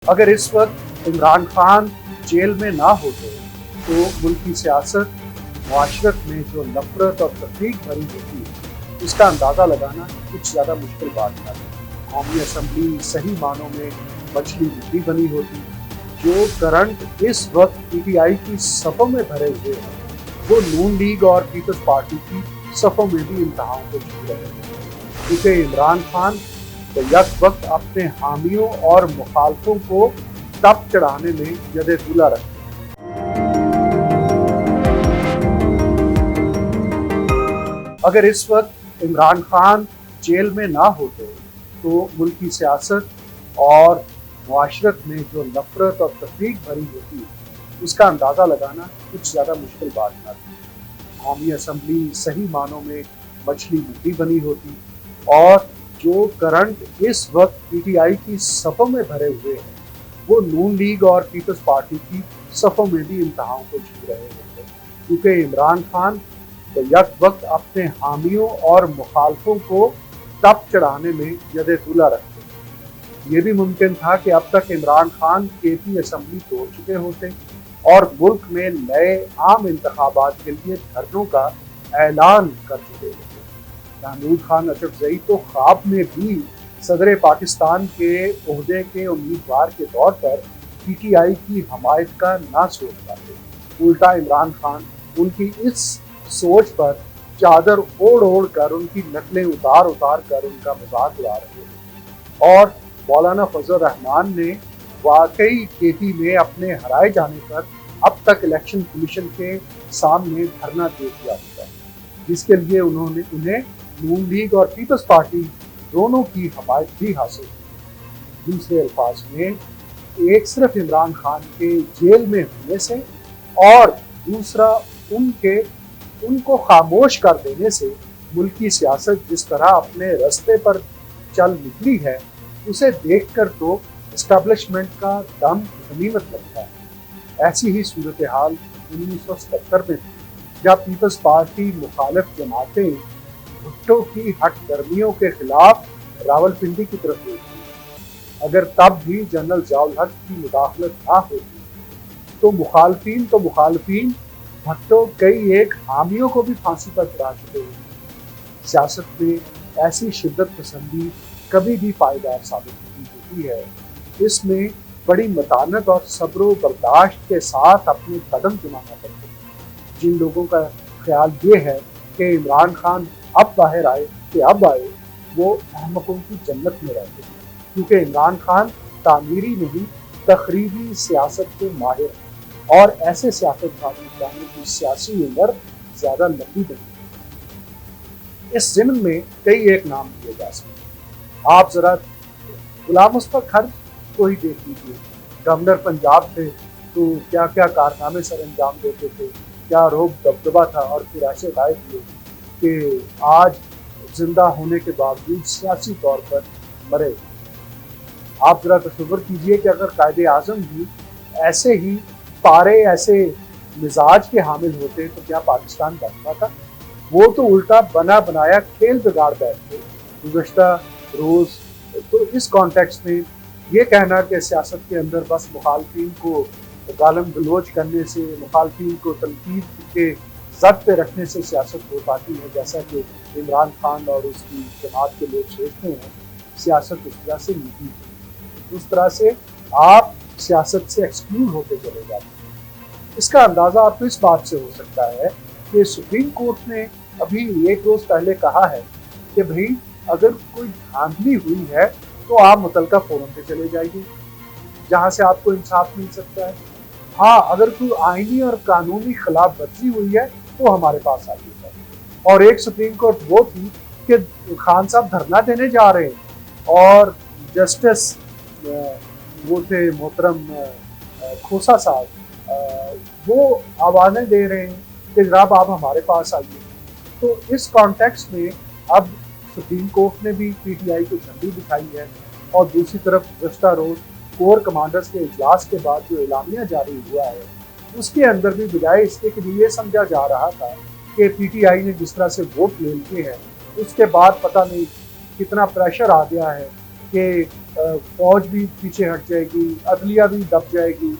अगर इस वक्त इमरान खान जेल में ना होते तो मुल्क की सियासत मुआशरत में जो नफरत और तफरीक भरी होती है उसका अंदाज़ा लगाना कुछ ज़्यादा मुश्किल बात ना है। कौमी असम्बली सही मानों में मछली मुट्ठी बनी होती। जो करंट इस वक्त PTI की सफ़ों में भरे हुए हैं वो नून लीग और पीपल्स पार्टी की सफ़ों में भी इंतहाओं को छू रहे हैं, क्योंकि इमरान खान तो यक वक्त अपने हामियों और मुखालफों को तप चढ़ाने में यदे तुला रखते हैं। अगर इस वक्त इमरान खान जेल में ना होते तो मुल्क की सियासत और मुआशरत में जो नफरत और तफरीक भरी होती है उसका अंदाज़ा लगाना कुछ ज़्यादा मुश्किल बात ना थी। कौमी असम्बली सही मानों में मछली मुट्ठी बनी होती और जो करंट इस वक्त PTI की सफ़ों में भरे हुए हैं वो नून लीग और पीपल्स पार्टी की सफ़ों में भी इंतहाओं को छू रहे होते, क्योंकि इमरान खान तो यक वक्त अपने हामियों और मुखालफों को तप चढ़ाने में यदे तुला रखते। ये भी मुमकिन था कि अब तक इमरान खान KP असम्बली तोड़ चुके होते और मुल्क में नए आम इंतखाबात के लिए धरनों का ऐलान कर चुके होते। महमूद खान अचकजई तो ख्वाब में भी सदर पाकिस्तान के ओहदे के उम्मीदवार के तौर पर PTI की हमायत का ना सोच पाते। उल्टा इमरान खान उनकी इस सोच पर चादर ओढ़ ओढ़ कर उनकी नकलें उतार उतार कर उनका मजाक उड़ा रहे हैं। और मौलाना फजल रहमान ने वाकई KP में अपने हराए जाने पर अब तक इलेक्शन कमीशन के सामने धरना दे दिया होता है, जिसके लिए उन्हें नून लीग और पीपल्स पार्टी दोनों की हमायत भी हासिल हुई। दूसरे अल्फाज में एक सिर्फ इमरान खान के जेल में होने से और दूसरा उनको खामोश कर देने से मुल्क की सियासत जिस तरह अपने रास्ते पर चल निकली है उसे देखकर तो एस्टेब्लिशमेंट का दम गनीमत लगता है। ऐसी ही सूरत हाल 1977 में थी, जब पीपल्स पार्टी मुखालिफ जमातें भुट्टो की हट गर्मियों के खिलाफ रावलपिंडी की तरफ गई थी। अगर तब भी जनरल ज़ियाउल हक की मुदाखलत ना होती तो मुखालफीन भुट्टो कई एक हामियों को भी फांसी पर चढ़ा चुके होते। सियासत में ऐसी शिद्दत पसंदी कभी भी पायदार साबित नहीं होती है। इसमें बड़ी मतानत और सब्र बर्दाश्त के साथ अपने कदम जमाना पड़ते हैं। जिन लोगों का ख्याल ये है कि इमरान खान अब बाहर आए कि अब आए, वो अहमकों की जन्नत में रहते हैं, क्योंकि इमरान खान तामीरी नहीं तखरीबी सियासत के माहिर हैं और ऐसे सियासतदानों की सियासी उम्र ज़्यादा लंबी नहीं। इस ज़िम्न में कई एक नाम दिए जा सकते। आप ज़रा गुलाम मुस्तफा खर को ही देख लीजिए। गवर्नर पंजाब थे तो क्या क्या कारनामे सर अंजाम देते थे, क्या रोब दबदबा था, और फिर ऐसे गायब हुए कि आज जिंदा होने के बावजूद सियासी तौर पर मरे। आप जरा तस्वर कीजिए कि अगर कायदे आज़म भी ऐसे ही पारे ऐसे मिजाज के हामिल होते तो क्या पाकिस्तान बनता था? वो तो उल्टा बना बनाया खेल बिगाड़ बैठते गुज़श्ता रोज़। तो इस कॉन्टेक्स्ट में ये कहना कि सियासत के अंदर बस मुखालफीन को गालम गलोच करने से, मुखालफीन को तनकीद के जद पे रखने से सियासत हो पाती है, जैसा कि इमरान खान और उसकी जमात के लोग सोचते हैं, सियासत उस तरह से नहीं है। उस तरह से आप सियासत से एक्सक्लूड होते चले जाते हैं। इसका अंदाज़ा आपको इस बात से हो सकता है कि सुप्रीम कोर्ट ने अभी एक रोज़ पहले कहा है कि भाई अगर कोई धांधली हुई है तो आप मुतलका फोरम पे चले जाइए जहाँ से आपको इंसाफ मिल सकता है। हाँ, अगर कोई आईनी और कानूनी खिलाफ वर्जी हुई है तो हमारे पास आइए। और एक सुप्रीम कोर्ट वो थी कि खान साहब धरना देने जा रहे हैं और जस्टिस वो थे मोहतरम खोसा साहब, वो आवाज़ें दे रहे हैं कि जनाब आप हमारे पास आइए। तो इस कॉन्टेक्स्ट में अब सुप्रीम कोर्ट ने भी PTI को झंडी दिखाई है और दूसरी तरफ गुज़श्ता रोज़ कोर कमांडर्स के इजलास के बाद जो एलामिया जारी हुआ है उसके अंदर भी बजाय इसके कि ये समझा जा रहा था कि PTI ने जिस तरह से वोट ले लिए हैं उसके बाद पता नहीं कितना प्रेशर आ गया है کہ فوج بھی پیچھے ہٹ جائے گی، عدلیہ بھی دب جائے گی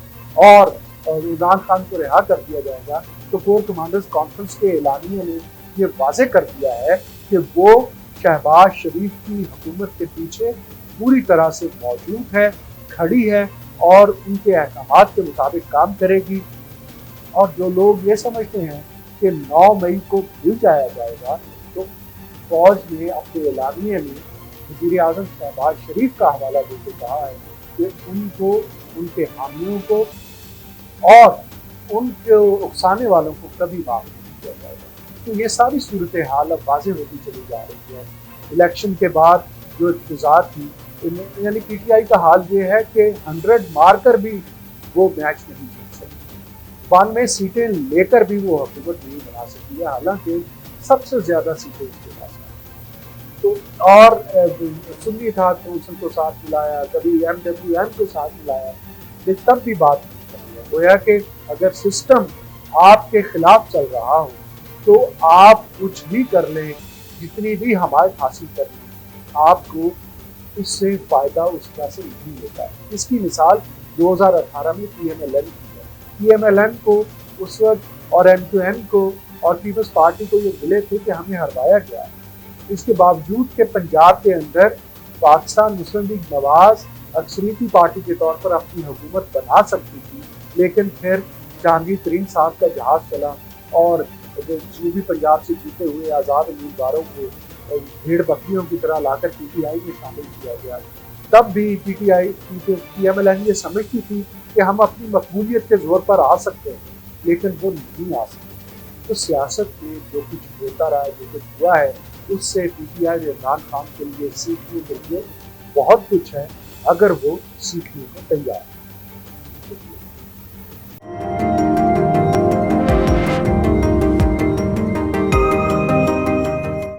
اور عمران خان کو رہا کر دیا جائے گا، تو کور کمانڈرز کانفرنس کے اعلامیہ نے یہ واضح کر دیا ہے کہ وہ شہباز شریف کی حکومت کے پیچھے پوری طرح سے موجود ہے، کھڑی ہے اور ان کے احکامات کے مطابق کام کرے گی۔ اور جو لوگ یہ سمجھتے ہیں کہ 9 مئی کو بھول جایا جائے گا، تو فوج نے اپنے اعلامیہ میں وزیر اعظم شہباز شریف کا حوالہ دے کے کہا ہے کہ ان کو، ان کے حامیوں کو اور ان کے اکسانے والوں کو کبھی معاف نہیں کیا جائے گا۔ تو یہ ساری صورتحال اب واضح ہوتی چلی جا رہی ہے۔ الیکشن کے بعد جو انتظار تھی، یعنی پی ٹی آئی کا حال یہ ہے کہ 100 مار کر بھی وہ میچ نہیں جیت سکتی، 92 سیٹیں لے کر بھی وہ حکومت نہیں بنا سکتی ہے، حالانکہ سب سے زیادہ سیٹیں اس کے پاس ہیں۔ تو اور سنی اتحاد کونسل کو ساتھ ملایا، کبھی MWM کو ساتھ ملایا، لیکن تب بھی بات نہیں کرنی ہے۔ گویا کہ اگر سسٹم آپ کے خلاف چل رہا ہو تو آپ کچھ بھی کر لیں، جتنی بھی حمایت حاصل کر لیں، آپ کو اس سے فائدہ اس طرح سے نہیں ہوتا ہے۔ اس کی مثال 2018 میں PMLN کی ہے۔ PMLN کو اس وقت اور M2M کو اور پیپلز پارٹی کو یہ ملے تھے کہ ہمیں ہروایا گیا ہے۔ اس کے باوجود کہ پنجاب کے اندر پاکستان مسلم لیگ نواز اکثریتی پارٹی کے طور پر اپنی حکومت بنا سکتی تھی، لیکن پھر جہانگیر ترین صاحب کا جہاز چلا اور جنوبی پنجاب سے جیتے ہوئے آزاد امیدواروں کو بھیڑ بکریوں کی طرح لا کر PTI میں شامل کیا گیا۔ تب بھی PMLN یہ سمجھتی تھی کہ ہم اپنی مقبولیت کے زور پر آ سکتے ہیں، لیکن وہ نہیں آ سکتے۔ تو سیاست میں جو کچھ ہوتا رہا ہے، جو کچھ ہوا ہے، اس سے PTI عمران خان کے لیے سیکھنے کے لیے بہت کچھ ہے، اگر وہ سیکھنے کو تیار ہے۔